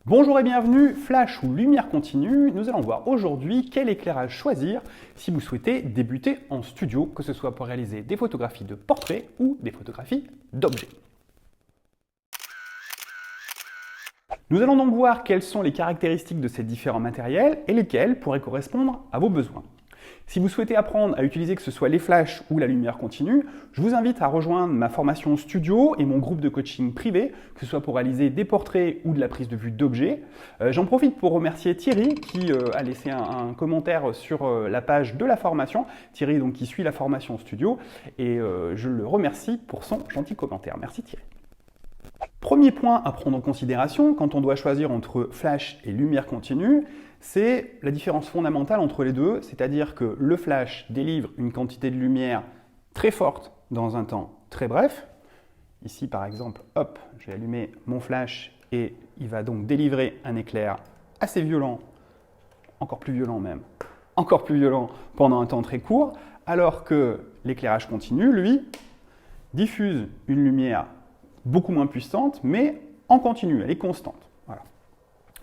Bonjour et bienvenue, flash ou lumière continue, nous allons voir aujourd'hui quel éclairage choisir si vous souhaitez débuter en studio, que ce soit pour réaliser des photographies de portraits ou des photographies d'objets. Nous allons donc voir quelles sont les caractéristiques de ces différents matériels et lesquels pourraient correspondre à vos besoins. Si vous souhaitez apprendre à utiliser que ce soit les flashs ou la lumière continue, je vous invite à rejoindre ma formation studio et mon groupe de coaching privé, que ce soit pour réaliser des portraits ou de la prise de vue d'objets. J'en profite pour remercier Thierry qui a laissé un commentaire sur la page de la formation. Thierry donc, qui suit la formation studio et je le remercie pour son gentil commentaire. Merci Thierry. Premier point à prendre en considération quand on doit choisir entre flash et lumière continue, c'est la différence fondamentale entre les deux, c'est-à-dire que le flash délivre une quantité de lumière très forte dans un temps très bref. Ici par exemple, hop, je vais allumer mon flash et il va donc délivrer un éclair assez violent, encore plus violent même, encore plus violent pendant un temps très court, alors que l'éclairage continu, lui, diffuse une lumière beaucoup moins puissante, mais en continu, elle est constante. Voilà.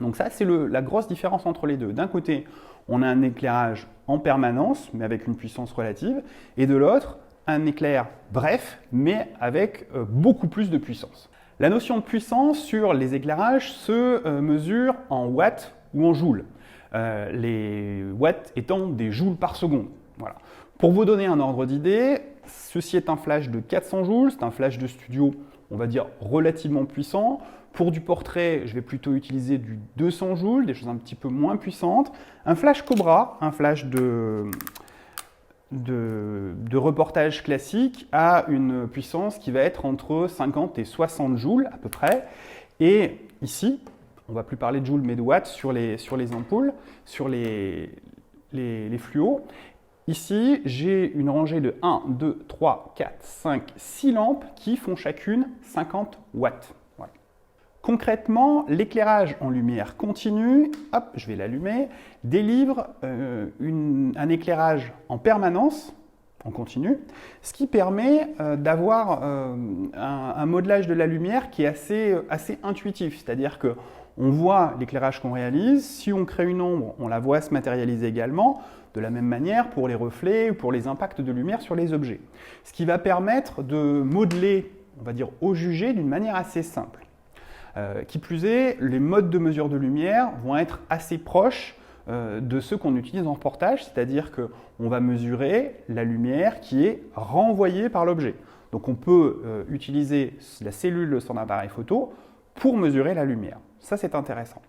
Donc ça, c'est la grosse différence entre les deux. D'un côté, on a un éclairage en permanence, mais avec une puissance relative, et de l'autre, un éclair bref, mais avec beaucoup plus de puissance. La notion de puissance sur les éclairages se mesure en watts ou en joules. Les watts étant des joules par seconde. Voilà. Pour vous donner un ordre d'idée, ceci est un flash de 400 joules, c'est un flash de studio, on va dire relativement puissant. Pour du portrait, je vais plutôt utiliser du 200 joules, des choses un petit peu moins puissantes. Un flash Cobra, un flash de reportage classique, a une puissance qui va être entre 50 et 60 joules à peu près. Et ici, on ne va plus parler de joules mais de watts sur les ampoules, sur les fluos. Ici, j'ai une rangée de 1, 2, 3, 4, 5, 6 lampes qui font chacune 50 watts. Voilà. Concrètement, l'éclairage en lumière continue, hop, je vais l'allumer, délivre un éclairage en permanence, en continu, ce qui permet d'avoir un modelage de la lumière qui est assez intuitif, c'est-à-dire que on voit l'éclairage qu'on réalise, si on crée une ombre, on la voit se matérialiser également, de la même manière pour les reflets ou pour les impacts de lumière sur les objets. Ce qui va permettre de modeler, on va dire, au jugé d'une manière assez simple. Qui plus est, les modes de mesure de lumière vont être assez proches de ceux qu'on utilise en reportage, c'est-à-dire qu'on va mesurer la lumière qui est renvoyée par l'objet. Donc on peut utiliser la cellule de son appareil photo pour mesurer la lumière. Ça, c'est intéressant.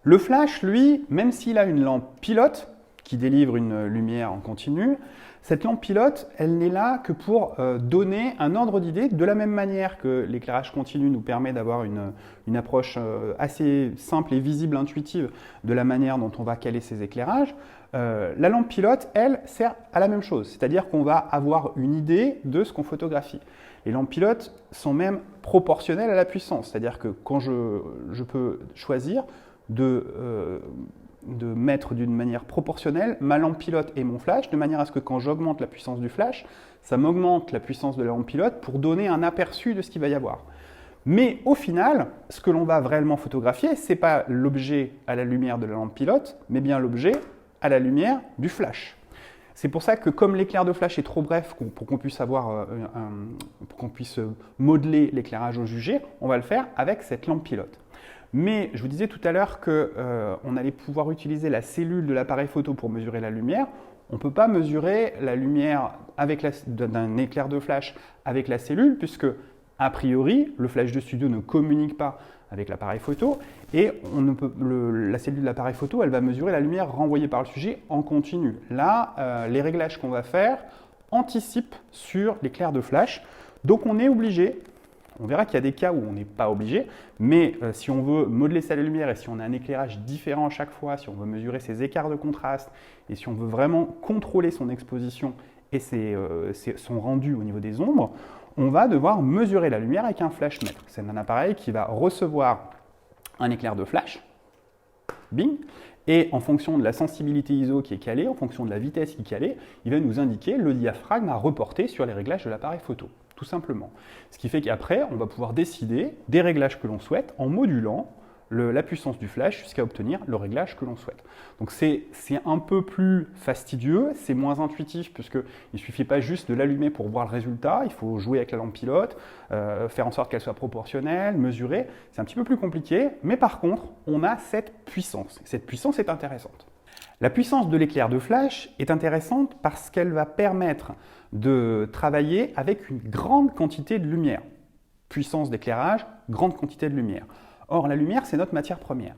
Le flash, lui, même s'il a une lampe pilote, qui délivre une lumière en continu, cette lampe pilote, elle n'est là que pour donner un ordre d'idée, de la même manière que l'éclairage continu nous permet d'avoir une approche assez simple et visible, intuitive de la manière dont on va caler ces éclairages. La lampe pilote, elle, sert à la même chose, c'est-à-dire qu'on va avoir une idée de ce qu'on photographie. Les lampes pilotes sont même proportionnelles à la puissance, c'est-à-dire que quand je peux choisir de mettre d'une manière proportionnelle ma lampe pilote et mon flash, de manière à ce que quand j'augmente la puissance du flash, ça m'augmente la puissance de la lampe pilote pour donner un aperçu de ce qu'il va y avoir. Mais au final, ce que l'on va réellement photographier, ce n'est pas l'objet à la lumière de la lampe pilote, mais bien l'objet à la lumière du flash. C'est pour ça que comme l'éclair de flash est trop bref pour qu'on puisse modeler l'éclairage au jugé, on va le faire avec cette lampe pilote. Mais je vous disais tout à l'heure qu'on allait pouvoir utiliser la cellule de l'appareil photo pour mesurer la lumière. On ne peut pas mesurer la lumière d'un éclair de flash avec la cellule, puisque, a priori, le flash de studio ne communique pas avec l'appareil photo, et la cellule de l'appareil photo, elle va mesurer la lumière renvoyée par le sujet en continu. Là, les réglages qu'on va faire anticipent sur l'éclair de flash, donc on est obligé. On verra qu'il y a des cas où on n'est pas obligé, mais si on veut modeler sa lumière et si on a un éclairage différent à chaque fois, si on veut mesurer ses écarts de contraste et si on veut vraiment contrôler son exposition et son rendu au niveau des ombres, on va devoir mesurer la lumière avec un flashmètre. C'est un appareil qui va recevoir un éclair de flash, bing, et en fonction de la sensibilité ISO qui est calée, en fonction de la vitesse qui est calée, il va nous indiquer le diaphragme à reporter sur les réglages de l'appareil photo. Tout simplement. Ce qui fait qu'après, on va pouvoir décider des réglages que l'on souhaite en modulant la puissance du flash jusqu'à obtenir le réglage que l'on souhaite. Donc c'est un peu plus fastidieux, c'est moins intuitif puisqu'il ne suffit pas juste de l'allumer pour voir le résultat, il faut jouer avec la lampe pilote, faire en sorte qu'elle soit proportionnelle, mesurer, c'est un petit peu plus compliqué, mais par contre on a cette puissance. Cette puissance est intéressante. La puissance de l'éclair de flash est intéressante parce qu'elle va permettre de travailler avec une grande quantité de lumière. Puissance d'éclairage, grande quantité de lumière. Or, la lumière, c'est notre matière première.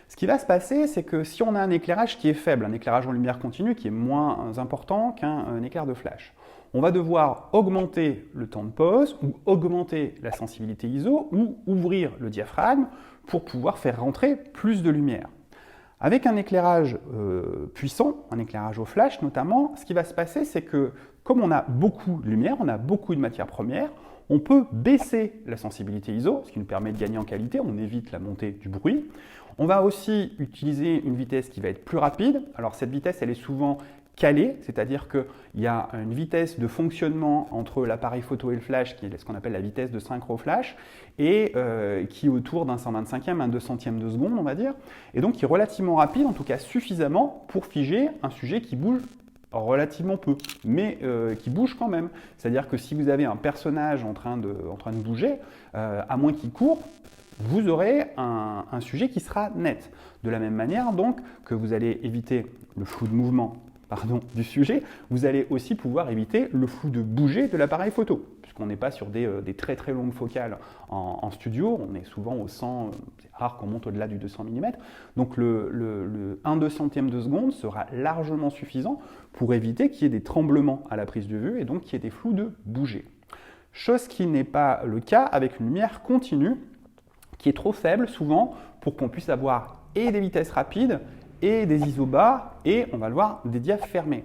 Ce qui va se passer, c'est que si on a un éclairage qui est faible, un éclairage en lumière continue qui est moins important qu'un éclair de flash, on va devoir augmenter le temps de pose ou augmenter la sensibilité ISO ou ouvrir le diaphragme pour pouvoir faire rentrer plus de lumière. Avec un éclairage puissant, un éclairage au flash notamment, ce qui va se passer, c'est que comme on a beaucoup de lumière, on a beaucoup de matière première, on peut baisser la sensibilité ISO, ce qui nous permet de gagner en qualité, on évite la montée du bruit. On va aussi utiliser une vitesse qui va être plus rapide. Alors cette vitesse, elle est souvent calée, c'est-à-dire qu'il y a une vitesse de fonctionnement entre l'appareil photo et le flash, qui est ce qu'on appelle la vitesse de synchro flash, et qui est autour d'un 125e, un 200e de seconde, on va dire, et donc qui est relativement rapide, en tout cas suffisamment pour figer un sujet qui bouge relativement peu, mais qui bouge quand même. C'est-à-dire que si vous avez un personnage en train de bouger, à moins qu'il court, vous aurez un sujet qui sera net. De la même manière donc que vous allez éviter le flou de mouvement du sujet, vous allez aussi pouvoir éviter le flou de bouger de l'appareil photo, puisqu'on n'est pas sur des très très longues focales en studio, on est souvent au 100, c'est rare qu'on monte au-delà du 200 mm, donc le 1/200e de seconde sera largement suffisant pour éviter qu'il y ait des tremblements à la prise de vue et donc qu'il y ait des flous de bouger. Chose qui n'est pas le cas avec une lumière continue, qui est trop faible souvent pour qu'on puisse avoir et des vitesses rapides et des ISO bas, et on va le voir, des diaphes fermés.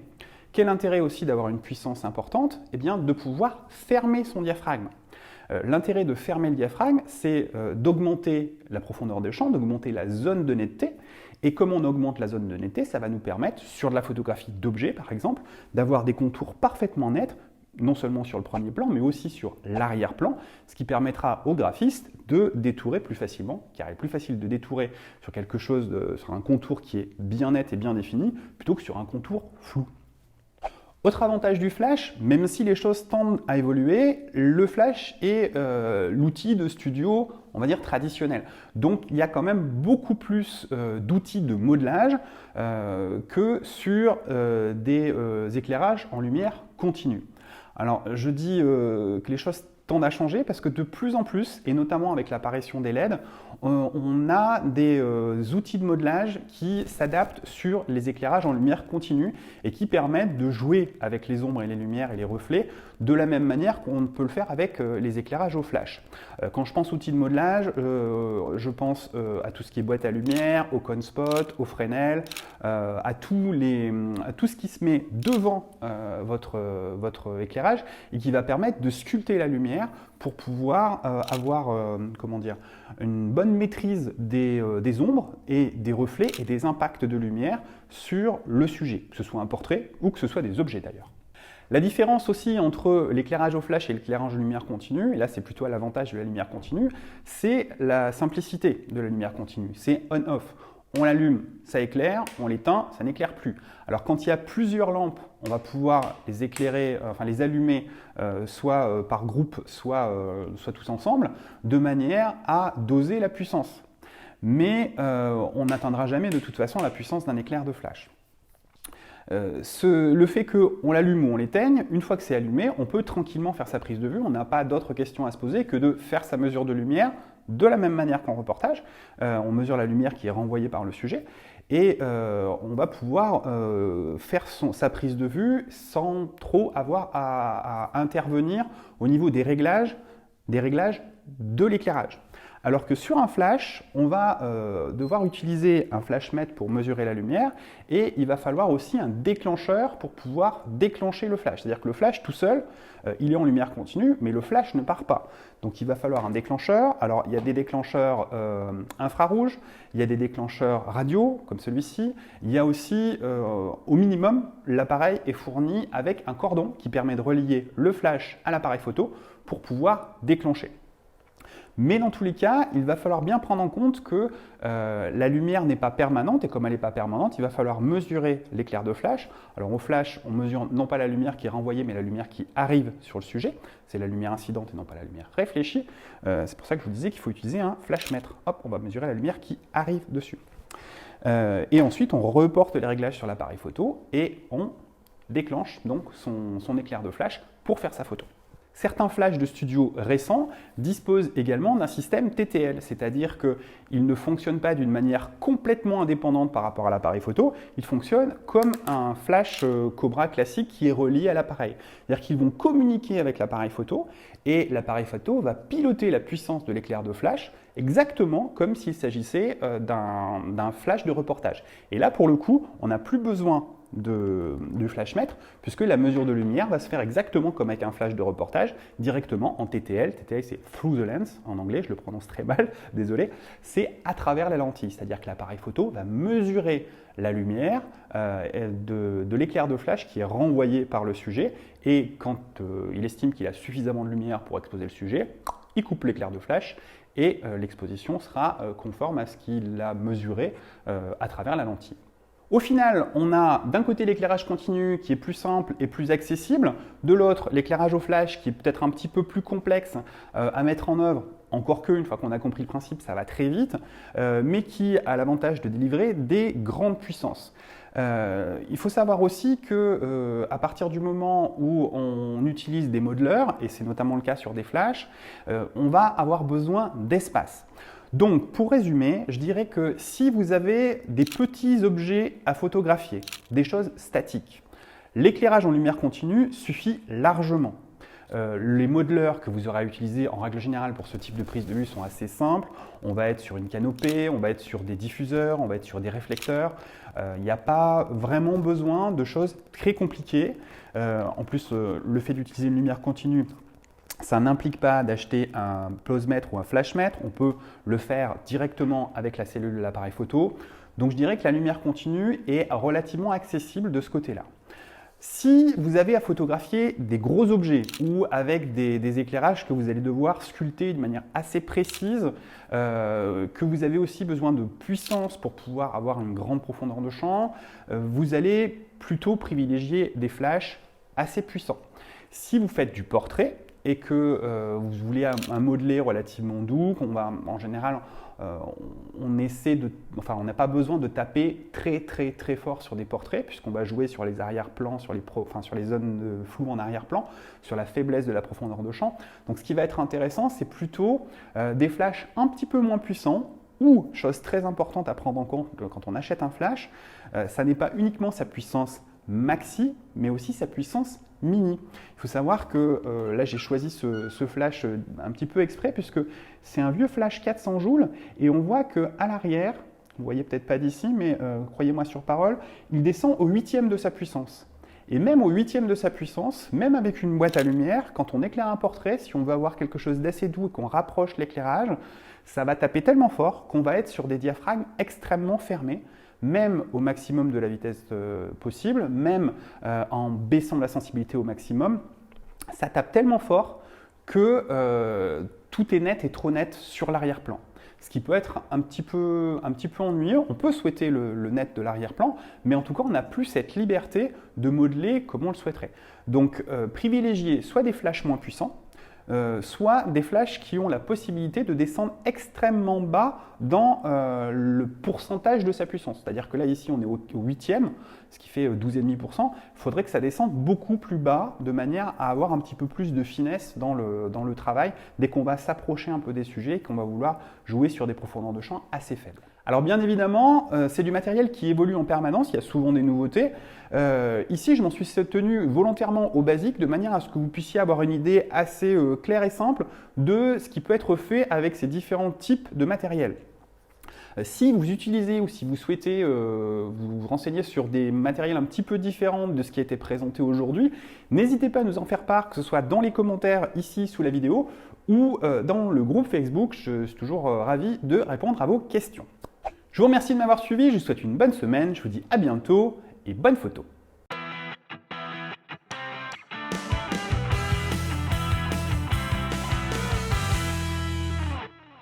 Quel intérêt aussi d'avoir une puissance importante? Eh bien, de pouvoir fermer son diaphragme. L'intérêt de fermer le diaphragme, c'est d'augmenter la profondeur de champ, d'augmenter la zone de netteté, et comme on augmente la zone de netteté, ça va nous permettre, sur de la photographie d'objets par exemple, d'avoir des contours parfaitement nets, non seulement sur le premier plan, mais aussi sur l'arrière-plan, ce qui permettra au graphiste de détourer plus facilement, car il est plus facile de détourer sur quelque chose, sur un contour qui est bien net et bien défini, plutôt que sur un contour flou. Autre avantage du flash, même si les choses tendent à évoluer, le flash est l'outil de studio, on va dire, traditionnel. Donc il y a quand même beaucoup plus d'outils de modelage que sur des éclairages en lumière continue. Alors, je dis que les choses tendent à changer parce que de plus en plus, et notamment avec l'apparition des LED, on a des outils de modelage qui s'adaptent sur les éclairages en lumière continue et qui permettent de jouer avec les ombres et les lumières et les reflets de la même manière qu'on peut le faire avec les éclairages au flash. Quand je pense outils de modelage, je pense à tout ce qui est boîte à lumière, au Conspot, au Fresnel, à tout ce qui se met devant votre éclairage et qui va permettre de sculpter la lumière pour pouvoir avoir une bonne maîtrise des ombres et des reflets et des impacts de lumière sur le sujet, que ce soit un portrait ou que ce soit des objets d'ailleurs. La différence aussi entre l'éclairage au flash et l'éclairage en lumière continue, et là c'est plutôt à l'avantage de la lumière continue, c'est la simplicité de la lumière continue, c'est on-off. On l'allume, ça éclaire, on l'éteint, ça n'éclaire plus. Alors quand il y a plusieurs lampes, on va pouvoir les éclairer, les allumer soit par groupe, soit tous ensemble, de manière à doser la puissance. Mais on n'atteindra jamais de toute façon la puissance d'un éclair de flash. Le fait qu'on l'allume ou on l'éteigne, une fois que c'est allumé, on peut tranquillement faire sa prise de vue, on n'a pas d'autres questions à se poser que de faire sa mesure de lumière de la même manière qu'en reportage. On mesure la lumière qui est renvoyée par le sujet et on va pouvoir faire sa prise de vue sans trop avoir à intervenir au niveau des réglages de l'éclairage. Alors que sur un flash, on va devoir utiliser un flashmètre pour mesurer la lumière et il va falloir aussi un déclencheur pour pouvoir déclencher le flash. C'est-à-dire que le flash tout seul, il est en lumière continue, mais le flash ne part pas. Donc il va falloir un déclencheur. Alors il y a des déclencheurs infrarouges, il y a des déclencheurs radio, comme celui-ci. Il y a aussi, au minimum, l'appareil est fourni avec un cordon qui permet de relier le flash à l'appareil photo pour pouvoir déclencher. Mais dans tous les cas, il va falloir bien prendre en compte que la lumière n'est pas permanente et comme elle n'est pas permanente, il va falloir mesurer l'éclair de flash. Alors au flash, on mesure non pas la lumière qui est renvoyée, mais la lumière qui arrive sur le sujet. C'est la lumière incidente et non pas la lumière réfléchie. C'est pour ça que je vous disais qu'il faut utiliser un flashmètre. Hop, on va mesurer la lumière qui arrive dessus. Et ensuite, on reporte les réglages sur l'appareil photo et on déclenche donc son éclair de flash pour faire sa photo. Certains flashs de studio récents disposent également d'un système TTL, c'est-à-dire qu'ils ne fonctionnent pas d'une manière complètement indépendante par rapport à l'appareil photo, ils fonctionnent comme un flash Cobra classique qui est relié à l'appareil. C'est-à-dire qu'ils vont communiquer avec l'appareil photo et l'appareil photo va piloter la puissance de l'éclair de flash exactement comme s'il s'agissait d'un flash de reportage. Et là, pour le coup, on n'a plus besoin du flashmètre, puisque la mesure de lumière va se faire exactement comme avec un flash de reportage, directement en TTL. TTL, c'est through the lens en anglais, je le prononce très mal, désolé. C'est à travers la lentille, c'est-à-dire que l'appareil photo va mesurer la lumière de l'éclair de flash qui est renvoyé par le sujet, et quand il estime qu'il a suffisamment de lumière pour exposer le sujet, il coupe l'éclair de flash et l'exposition sera conforme à ce qu'il a mesuré à travers la lentille. Au final, on a d'un côté l'éclairage continu qui est plus simple et plus accessible, de l'autre l'éclairage au flash qui est peut-être un petit peu plus complexe à mettre en œuvre, encore qu'une fois qu'on a compris le principe, ça va très vite, mais qui a l'avantage de délivrer des grandes puissances. Il faut savoir aussi que à partir du moment où on utilise des modeleurs, et c'est notamment le cas sur des flashs, on va avoir besoin d'espace. Donc, pour résumer, je dirais que si vous avez des petits objets à photographier, des choses statiques, l'éclairage en lumière continue suffit largement. Les modeleurs que vous aurez à utiliser en règle générale pour ce type de prise de vue sont assez simples. On va être sur une canopée, on va être sur des diffuseurs, on va être sur des réflecteurs. Il n'y a pas vraiment besoin de choses très compliquées. En plus, le fait d'utiliser une lumière continue, ça n'implique pas d'acheter un posemètre ou un flashmètre, on peut le faire directement avec la cellule de l'appareil photo. Donc je dirais que la lumière continue est relativement accessible de ce côté-là. Si vous avez à photographier des gros objets ou avec des éclairages que vous allez devoir sculpter de manière assez précise, que vous avez aussi besoin de puissance pour pouvoir avoir une grande profondeur de champ, vous allez plutôt privilégier des flashs assez puissants. Si vous faites du portrait, et que vous voulez un modelé relativement doux, qu'on va en général, on n'a pas besoin de taper très fort sur des portraits, puisqu'on va jouer sur les arrière-plans, sur les zones de flou en arrière-plan, sur la faiblesse de la profondeur de champ. Donc ce qui va être intéressant, c'est plutôt des flashs un petit peu moins puissants, ou, chose très importante à prendre en compte quand on achète un flash, ça n'est pas uniquement sa puissance maxi, mais aussi sa puissance mini. Il faut savoir que là j'ai choisi ce flash un petit peu exprès puisque c'est un vieux flash 400 joules et on voit qu'à l'arrière, vous voyez peut-être pas d'ici mais croyez-moi sur parole, il descend au 8e de sa puissance. Et même au 8e de sa puissance, même avec une boîte à lumière, quand on éclaire un portrait, si on veut avoir quelque chose d'assez doux et qu'on rapproche l'éclairage, ça va taper tellement fort qu'on va être sur des diaphragmes extrêmement fermés, même au maximum de la vitesse possible, même en baissant la sensibilité au maximum, ça tape tellement fort que tout est net et trop net sur l'arrière-plan. Ce qui peut être un petit peu ennuyeux. On peut souhaiter le net de l'arrière-plan, mais en tout cas, on n'a plus cette liberté de modeler comme on le souhaiterait. Donc, privilégier soit des flashs moins puissants, soit des flashs qui ont la possibilité de descendre extrêmement bas dans le pourcentage de sa puissance. C'est-à-dire que là, ici, on est au 8e, ce qui fait 12,5%. Il faudrait que ça descende beaucoup plus bas, de manière à avoir un petit peu plus de finesse dans le travail, dès qu'on va s'approcher un peu des sujets et qu'on va vouloir jouer sur des profondeurs de champ assez faibles. Alors bien évidemment, c'est du matériel qui évolue en permanence, il y a souvent des nouveautés. Ici, je m'en suis tenu volontairement au basique, de manière à ce que vous puissiez avoir une idée assez claire et simple de ce qui peut être fait avec ces différents types de matériel. Si vous utilisez ou si vous souhaitez vous renseigner sur des matériels un petit peu différents de ce qui a été présenté aujourd'hui, n'hésitez pas à nous en faire part, que ce soit dans les commentaires ici sous la vidéo ou dans le groupe Facebook. Je suis toujours ravi de répondre à vos questions. Je vous remercie de m'avoir suivi, je vous souhaite une bonne semaine, je vous dis à bientôt et bonne photo.